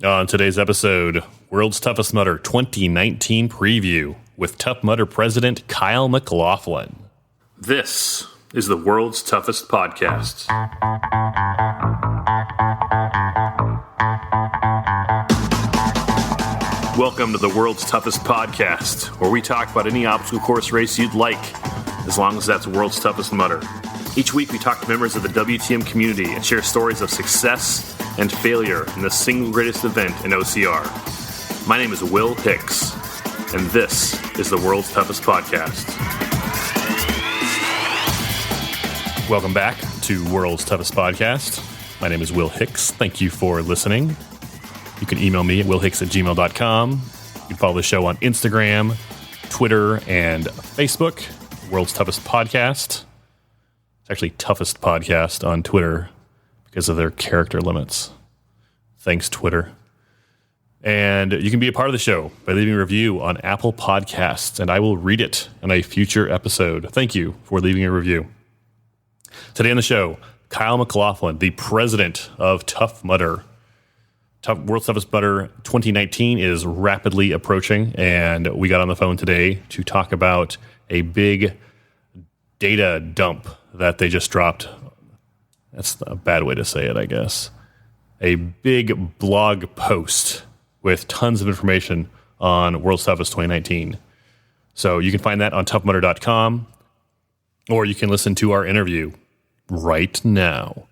On today's episode, World's Toughest Mudder 2019 preview with Tough Mudder president Kyle McLaughlin. This is the World's Toughest Podcast. Welcome to the World's Toughest Podcast, where we talk about any obstacle course race you'd like, as long as that's World's Toughest Mudder. Each week we talk to members of the WTM community and share stories of success and failure in the single greatest event in OCR. My name is Will Hicks, and this is the World's Toughest Podcast. Welcome back to World's Toughest Podcast. My name is Will Hicks. Thank you for listening. You can email me at willhicks@gmail.com. You can follow the show on Instagram, Twitter, and Facebook. World's Toughest Podcast. It's actually Toughest Podcast on Twitter because of their character limits. Thanks, Twitter. And you can be a part of the show by leaving a review on Apple Podcasts, and I will read it in a future episode. Thank you for leaving a review. Today on the show, Kyle McLaughlin, the president of Tough Mudder. World's Toughest Mudder 2019 is rapidly approaching, and we got on the phone today to talk about a big data dump that they just dropped. That's a bad way to say it, I guess. A big blog post with tons of information on World's Toughest 2019. So you can find that on toughmudder.com, or you can listen to our interview right now.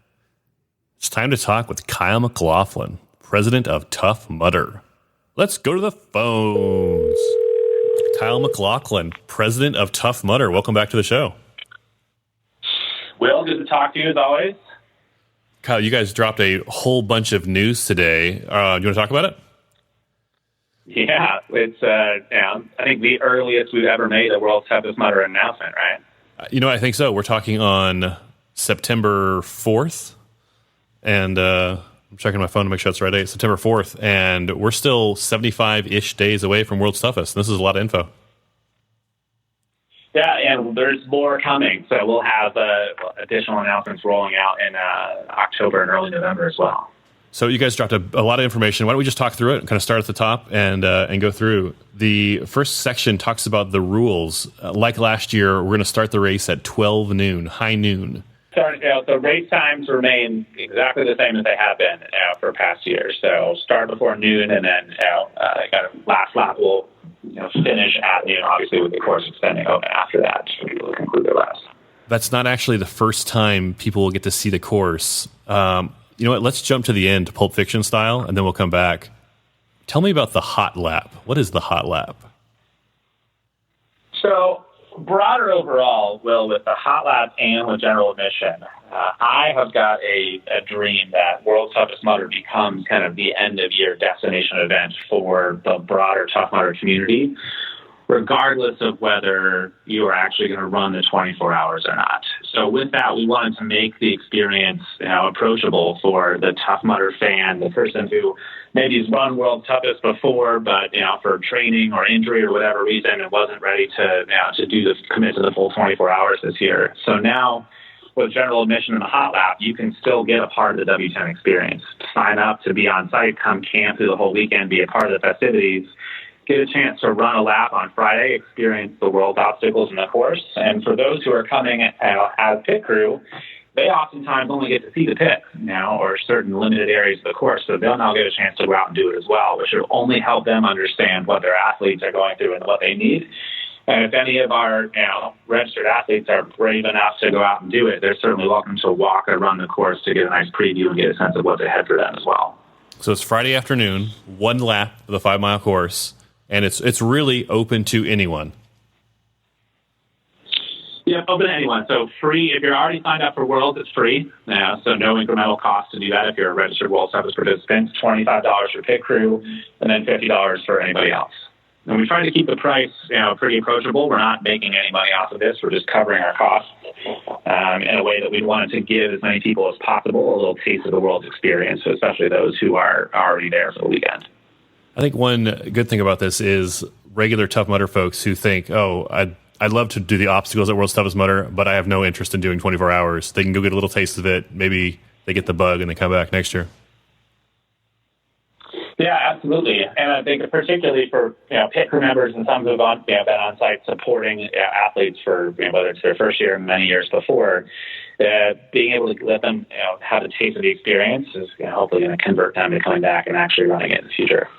It's time to talk with Kyle McLaughlin, president of Tough Mudder. Let's go to the phones. Kyle McLaughlin, president of Tough Mudder. Welcome back to the show. Will, good to talk to you as always. Kyle, you guys dropped a whole bunch of news today. Do you want to talk about it? Yeah, it's I think the earliest we've ever made a World's Toughest Mudder announcement, right? I think so. We're talking on September 4th, and I'm checking my phone to make sure it's the right date. September 4th, and we're still 75-ish days away from World's Toughest. This is a lot of info. Yeah, and there's more coming, so we'll have additional announcements rolling out in October and early November as well. So you guys dropped a lot of information. Why don't we just talk through it and kind of start at the top and go through. The first section talks about the rules. Like last year, we're going to start the race at 12 noon, high noon. The race times remain exactly the same as they have been for past years. So start before noon, and then kind of last lap will finish at noon, obviously with the course extending open after that for people to conclude their laps. That's not actually the first time people will get to see the course. You know what? Let's jump to the end, Pulp Fiction style, and then we'll come back. Tell me about the hot lap. What is the hot lap? So broader overall, Will, with the hot lap and with general admission, I have got a dream that World's Toughest Mudder becomes kind of the end-of-year destination event for the broader Tough Mudder community, regardless of whether you are actually going to run the 24 hours or not. So with that, we wanted to make the experience approachable for the Tough Mudder fan, the person who maybe has run World's Toughest before, but for training or injury or whatever reason, and wasn't ready to commit to the full 24 hours this year. So now, with general admission and the hot lap, you can still get a part of the W10 experience. Sign up to be on site, come camp through the whole weekend, be a part of the festivities, get a chance to run a lap on Friday, experience the world obstacles in the course. And for those who are coming as pit crew, they oftentimes only get to see the pit or certain limited areas of the course. So they'll now get a chance to go out and do it as well, which will only help them understand what their athletes are going through and what they need. And if any of our registered athletes are brave enough to go out and do it, they're certainly welcome to walk or run the course to get a nice preview and get a sense of what's ahead for them as well. So it's Friday afternoon, one lap of the 5-mile course, and it's really open to anyone. Yeah, open to anyone. So free. If you're already signed up for Worlds, it's free. So no incremental cost to do that if you're a registered World's Toughest participant. $25 for pit crew, and then $50 for anybody else. And we try to keep the price, pretty approachable. We're not making any money off of this. We're just covering our costs in a way that we wanted to give as many people as possible a little taste of the World's experience, especially those who are already there for the weekend. I think one good thing about this is regular Tough Mudder folks who think, I'd love to do the obstacles at World's Toughest Mudder, but I have no interest in doing 24 hours. They can go get a little taste of it. Maybe they get the bug and they come back next year. Yeah, absolutely. And I think particularly for pit crew members and some who've been on site supporting athletes for whether it's their first year or many years before, being able to let them have a taste of the experience is hopefully going to convert them to coming back and actually running it in the future.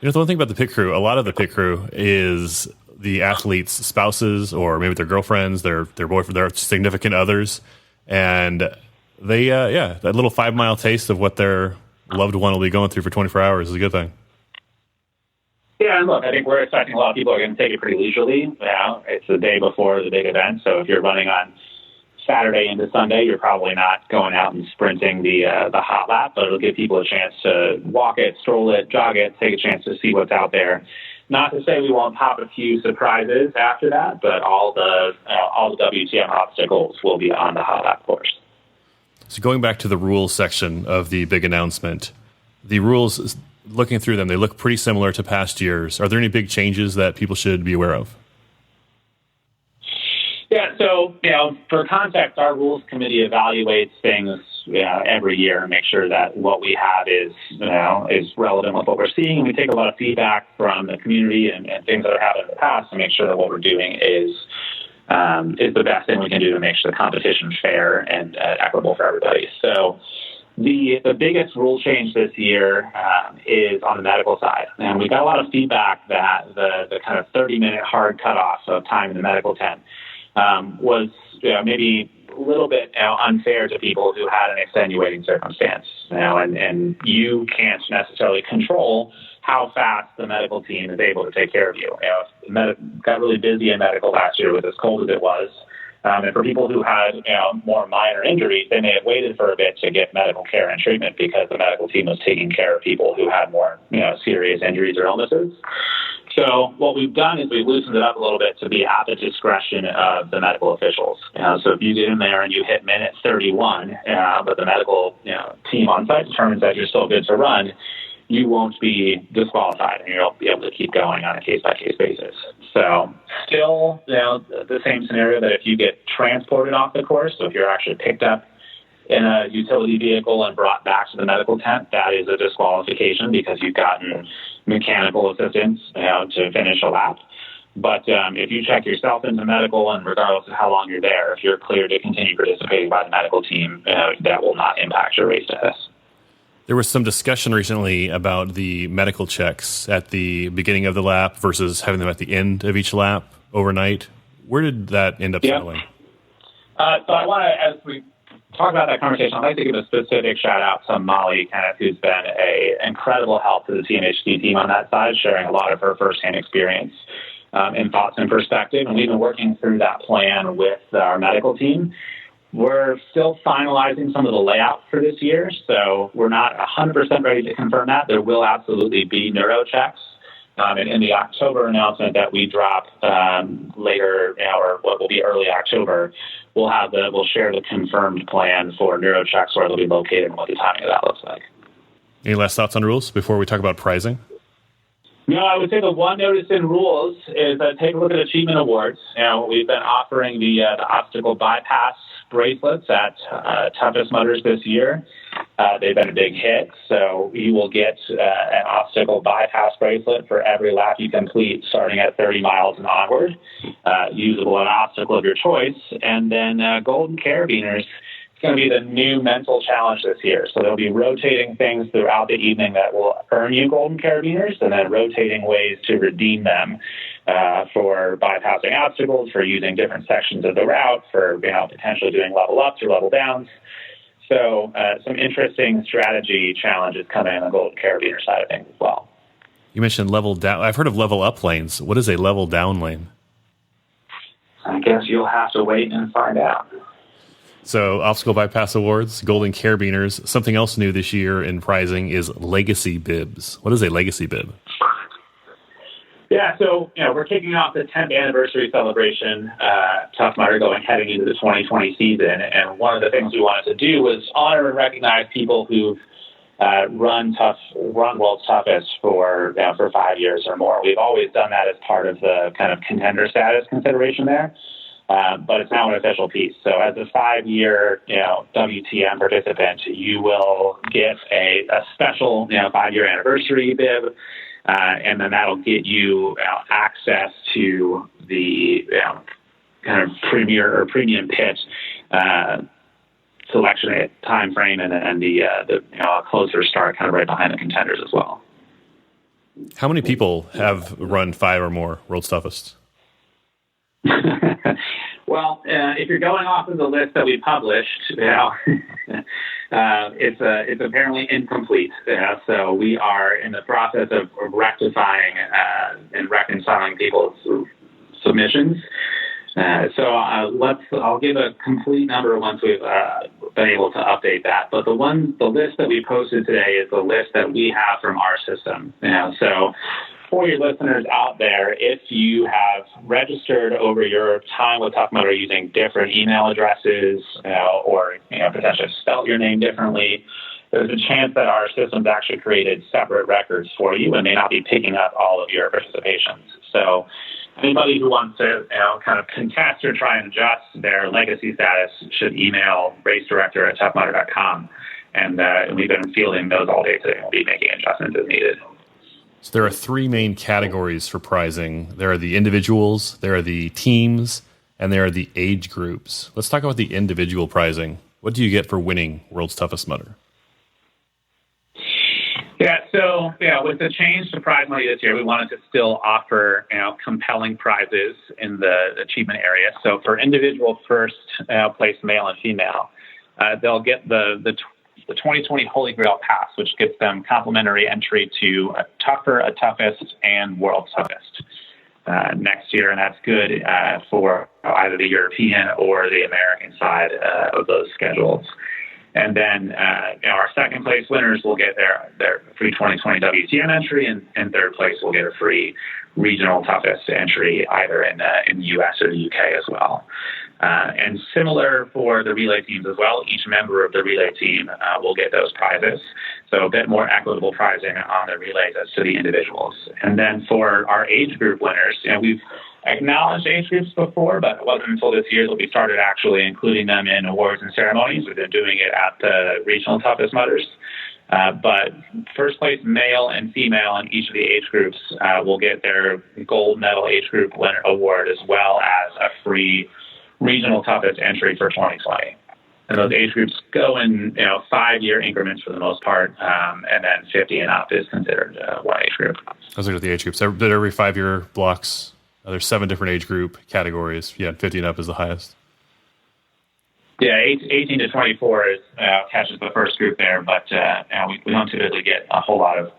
The one thing about the pit crew, a lot of the pit crew is the athletes' spouses or maybe their girlfriends, their boyfriend, their significant others, and they that little 5 mile taste of what their loved one will be going through for 24 hours is a good thing. Yeah, and look, I think we're expecting a lot of people are going to take it pretty leisurely. It's the day before the big event, so if you're running on Saturday into Sunday, you're probably not going out and sprinting the hot lap, but it'll give people a chance to walk it, stroll it, jog it, take a chance to see what's out there. Not to say we won't pop a few surprises after that, but all the WTM obstacles will be on the hot lap course. So going back to the rules section of the big announcement, the rules, looking through them, they look pretty similar to past years. Are there any big changes that people should be aware of? Yeah, so, for context, our rules committee evaluates things every year and make sure that what we have is relevant with what we're seeing. We take a lot of feedback from the community and things that have happened in the past to make sure that what we're doing is the best thing we can do to make sure the competition is fair and equitable for everybody. So the biggest rule change this year is on the medical side. And we got a lot of feedback that the kind of 30-minute hard cutoff of time in the medical tent was maybe a little bit unfair to people who had an extenuating circumstance. And you can't necessarily control how fast the medical team is able to take care of you. Got really busy in medical last year with as cold as it was. And for people who had more minor injuries, they may have waited for a bit to get medical care and treatment because the medical team was taking care of people who had more serious injuries or illnesses. So what we've done is we've loosened it up a little bit to be at the discretion of the medical officials. So if you get in there and you hit minute 31, but the medical team on site determines that you're still good to run, you won't be disqualified and you'll be able to keep going on a case-by-case basis. So still, the same scenario that if you get transported off the course, so if you're actually picked up in a utility vehicle and brought back to the medical tent, that is a disqualification because you've gotten mechanical assistance to finish a lap. But if you check yourself into medical, and regardless of how long you're there, if you're cleared to continue participating by the medical team, that will not impact your race status. There was some discussion recently about the medical checks at the beginning of the lap versus having them at the end of each lap overnight. Where did that end up settling? So I want to, as we talk about that conversation, I'd like to give a specific shout out to Molly Kenneth, who's been an incredible help to the TMHD team on that side, sharing a lot of her firsthand experience and thoughts and perspective. And we've been working through that plan with our medical team. We're still finalizing some of the layout for this year, so we're not 100% ready to confirm that. There will absolutely be neuro checks. And in the October announcement that we drop later, or what will be early October, we'll share the confirmed plan for neuro checks, where they'll be located and what the timing of that looks like. Any last thoughts on rules before we talk about pricing? No, I would say the one notice in rules is take a look at achievement awards. We've been offering the obstacle bypass bracelets at Toughest Mudders this year. They've been a big hit, so you will get an obstacle bypass bracelet for every lap you complete starting at 30 miles and onward, usable on an obstacle of your choice. And then Golden Carabiners, it's going to be the new mental challenge this year. So they'll be rotating things throughout the evening that will earn you Golden Carabiners, and then rotating ways to redeem them for bypassing obstacles, for using different sections of the route, for potentially doing level ups or level downs. So some interesting strategy challenges coming in on the Golden Carabiner side of things as well. You mentioned level down. I've heard of level up lanes. What is a level down lane? I guess you'll have to wait and find out. So obstacle bypass awards, Golden Carabiners. Something else new this year in prizing is legacy bibs. What is a legacy bib? Yeah, so we're kicking off the 10th anniversary celebration, Tough Mudder, heading into the 2020 season. And one of the things we wanted to do was honor and recognize people who've run World's Toughest for 5 years or more. We've always done that as part of the kind of contender status consideration there. but it's now an official piece. So as a 5-year, WTM participant, you will get a special, 5-year anniversary bib, and then that'll get you access to the kind of premier or premium pitch selection time frame, and the closer start kind of right behind the contenders as well. How many people have run 5 or more World's Toughest? Well, if you're going off of the list that we published, it's apparently incomplete. So we are in the process of rectifying and reconciling people's submissions. I'll give a complete number once we've been able to update that. But the list that we posted today is the list that we have from our system. So for your listeners out there, if you have registered over your time with Tough Mudder using different email addresses, or potentially spelled your name differently, there's a chance that our system's actually created separate records for you and may not be picking up all of your participations. So anybody who wants to kind of contest or try and adjust their legacy status should email racedirector@toughmudder.com. And we've been fielding those all day today, and we'll be making adjustments as needed. So there are 3 main categories for prizing. There are the individuals, there are the teams, and there are the age groups. Let's talk about the individual prizing. What do you get for winning World's Toughest Mudder? Yeah, so with the change to prize money this year, we wanted to still offer compelling prizes in the achievement area. So for individual first place male and female, they'll get the 2020 Holy Grail Pass, which gets them complimentary entry to a Toughest, and World's Toughest next year, and that's good for either the European or the American side of those schedules. And then our second place winners will get their free 2020 WTM entry, and third place will get a free regional toughest entry either in the U.S. or the U.K. as well. And similar for the relay teams as well, each member of the relay team will get those prizes. So a bit more equitable prizing on the relays as to the individuals. And then for our age group winners, we've acknowledged age groups before, but it wasn't until this year that we started actually including them in awards and ceremonies. We've been doing it at the regional toughest mudders. But first place male and female in each of the age groups will get their gold medal age group winner award, as well as a free regional toughest entry for 2020. And those age groups go in 5-year increments for the most part, and then 50 and up is considered one age group. Those are the age groups. They're every 5-year blocks. There's 7 different age group categories. Yeah, 50 and up is the highest. Yeah, 18 to 24 catches the first group there, but we don't typically get a whole lot of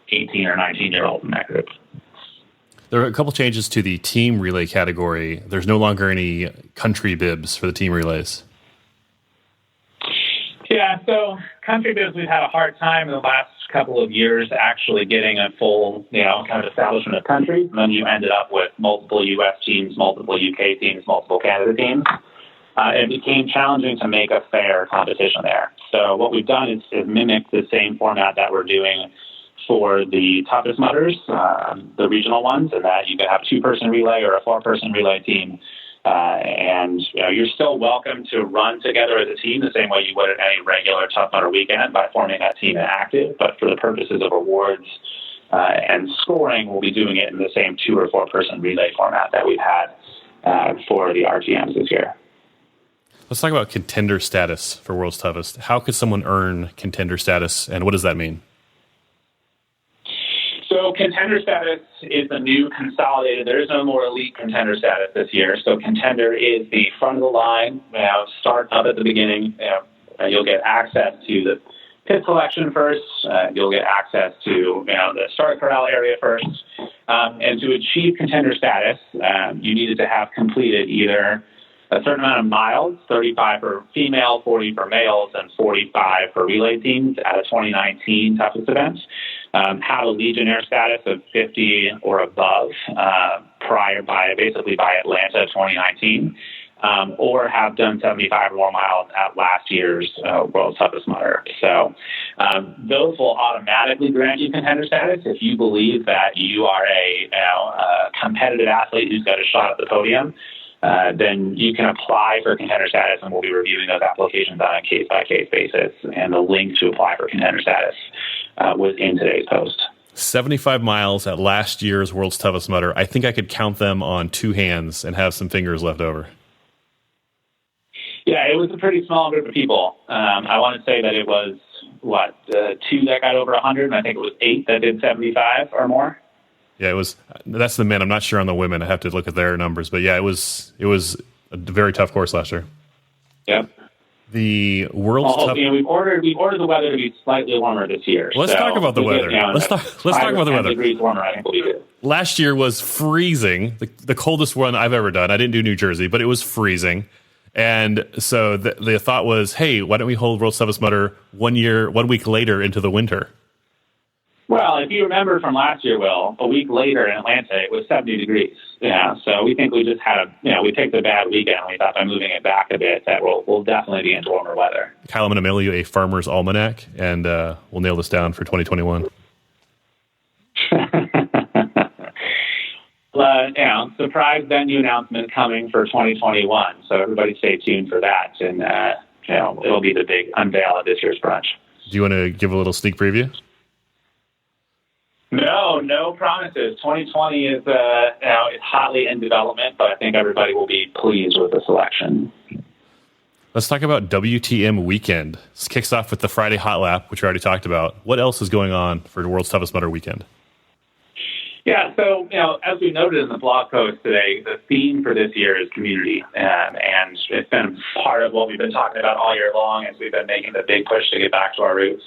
18 or 19-year-olds in that group. There are a couple changes to the team relay category. There's no longer any country bibs for the team relays. Yeah, so country bibs, we've had a hard time in the last couple of years actually getting a full, kind of establishment of countries. And then you ended up with multiple U.S. teams, multiple UK teams, multiple Canada teams. It became challenging to make a fair competition there. So what we've done is mimic the same format that we're doing for the toughest mudders, the regional ones, and that you can have a 2-person relay or a 4-person relay team. And you're still welcome to run together as a team the same way you would at any regular Tough Mudder weekend by forming that team in active. But for the purposes of awards and scoring, we'll be doing it in the same 2- or 4-person relay format that we've had for the RTMs this year. Let's talk about contender status for World's Toughest. How could someone earn contender status, and what does that mean? So contender status is the new consolidated. There is no more elite contender status this year. So contender is the front of the line. Start up at the beginning. You'll get access to the pit selection first. You'll get access to the start corral area first. And to achieve contender status, you needed to have completed either a certain amount of miles, 35 for female, 40 for males, and 45 for relay teams at a 2019 toughest event. Have a Legionnaire status of 50 or above by Atlanta 2019, or have done 75 or more miles at last year's World's Toughest Mudder. So those will automatically grant you contender status if you believe that you are a competitive athlete who's got a shot at the podium. then you can apply for contender status, and we'll be reviewing those applications on a case-by-case basis. And the link to apply for contender status was in today's post. 75 miles at last year's World's Toughest Mudder. I think I could count them on two hands and have some fingers left over. Yeah, it was a pretty small group of people. I want to say that it was, two that got over 100, and I think it was 8 that did 75 or more. Yeah, that's the men. I'm not sure on the women. I have to look at their numbers. But yeah, it was a very tough course last year. Yep. The World's Tough... we've ordered the weather to be slightly warmer this year. Let's talk about the weather. Let's talk about the weather. Degrees warmer, I think will be good. Last year was freezing, the coldest one I've ever done. I didn't do New Jersey, but it was freezing. And so the thought was, hey, why don't we hold World's Toughest Mudder 1 week later into the winter? Well, if you remember from last year, Will, a week later in Atlanta, it was 70 degrees. Yeah, so we think we just had we picked a bad weekend. We thought by moving it back a bit that we'll definitely be into warmer weather. Kyle, I'm going to mail you a farmer's almanac, and we'll nail this down for 2021. Surprise venue announcement coming for 2021. So everybody stay tuned for that, and it'll be the big unveil of this year's brunch. Do you want to give a little sneak preview? No promises. 2020 is it's hotly in development, but I think everybody will be pleased with the selection. Let's talk about WTM weekend. This kicks off with the Friday Hot Lap, which we already talked about. What else is going on for the World's Toughest Mudder weekend? Yeah, so as we noted in the blog post today, the theme for this year is community, and it's been part of what we've been talking about all year long as we've been making the big push to get back to our roots.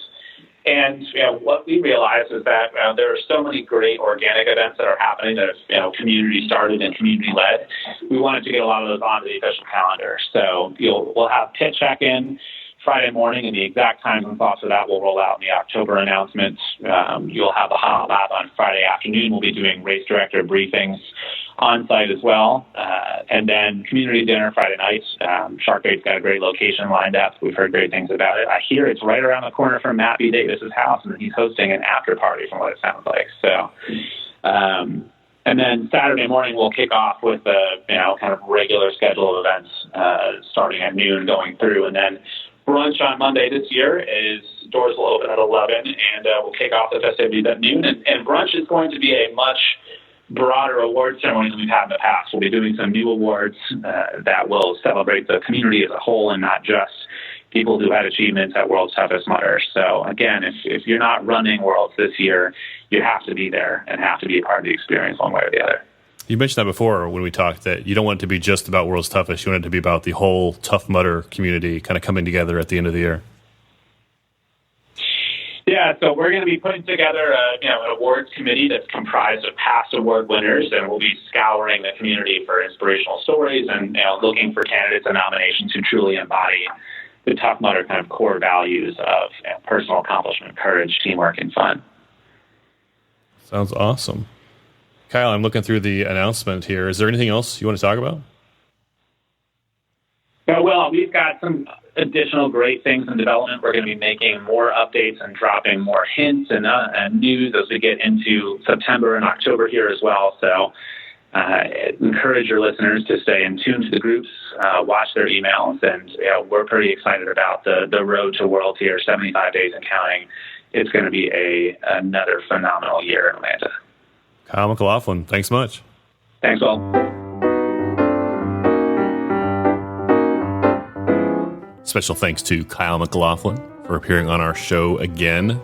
And what we realized is that there are so many great organic events that are happening that are community started and community led. We wanted to get a lot of those onto the official calendar. So we'll have pit check-in Friday morning, and the exact times and thoughts of that will roll out in the October announcements. You'll have the Hot Lap on Friday afternoon. We'll be doing race director briefings on site as well. And then community dinner Friday night. Sharkbait's got a great location lined up. We've heard great things about it. I hear it's right around the corner from Matt B. Davis's house, and he's hosting an after party from what it sounds like. So, and then Saturday morning we'll kick off with a kind of regular schedule of events starting at noon going through, and then brunch on Monday this year is doors will open at 11, and we'll kick off the festivities at noon. And brunch is going to be a much broader award ceremony than we've had in the past. We'll be doing some new awards that will celebrate the community as a whole and not just people who had achievements at World's Toughest Mudder. So again, if you're not running Worlds this year, you have to be there and have to be a part of the experience one way or the other. You mentioned that before when we talked, that you don't want it to be just about World's Toughest. You want it to be about the whole Tough Mudder community kind of coming together at the end of the year. Yeah, so we're going to be putting together an awards committee that's comprised of past award winners, and we'll be scouring the community for inspirational stories and looking for candidates and nominations who truly embody the Tough Mudder kind of core values of personal accomplishment, courage, teamwork, and fun. Sounds awesome. Kyle, I'm looking through the announcement here. Is there anything else you want to talk about? Well, we've got some additional great things in development. We're going to be making more updates and dropping more hints and news as we get into September and October here as well. So encourage your listeners to stay in tune to the groups, watch their emails, and we're pretty excited about the road to Worlds here, 75 days and counting. It's going to be another phenomenal year in Atlanta. Kyle McLaughlin, thanks much. Thanks, all. Special thanks to Kyle McLaughlin for appearing on our show again.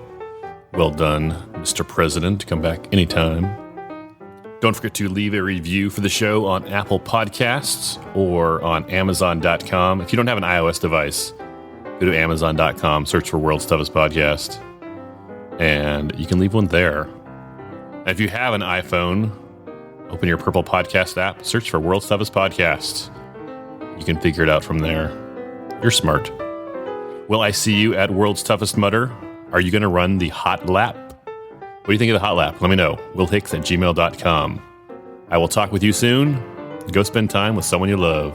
Well done, Mr. President. Come back anytime. Don't forget to leave a review for the show on Apple Podcasts or on Amazon.com. If you don't have an iOS device, go to Amazon.com, search for World's Toughest Podcast, and you can leave one there. And if you have an iPhone, open your Purple Podcast app, search for World's Toughest Podcast. You can figure it out from there. You're smart. Will I see you at World's Toughest Mudder? Are you going to run the Hot Lap? What do you think of the Hot Lap? Let me know. willhicks@gmail.com. I will talk with you soon. Go spend time with someone you love.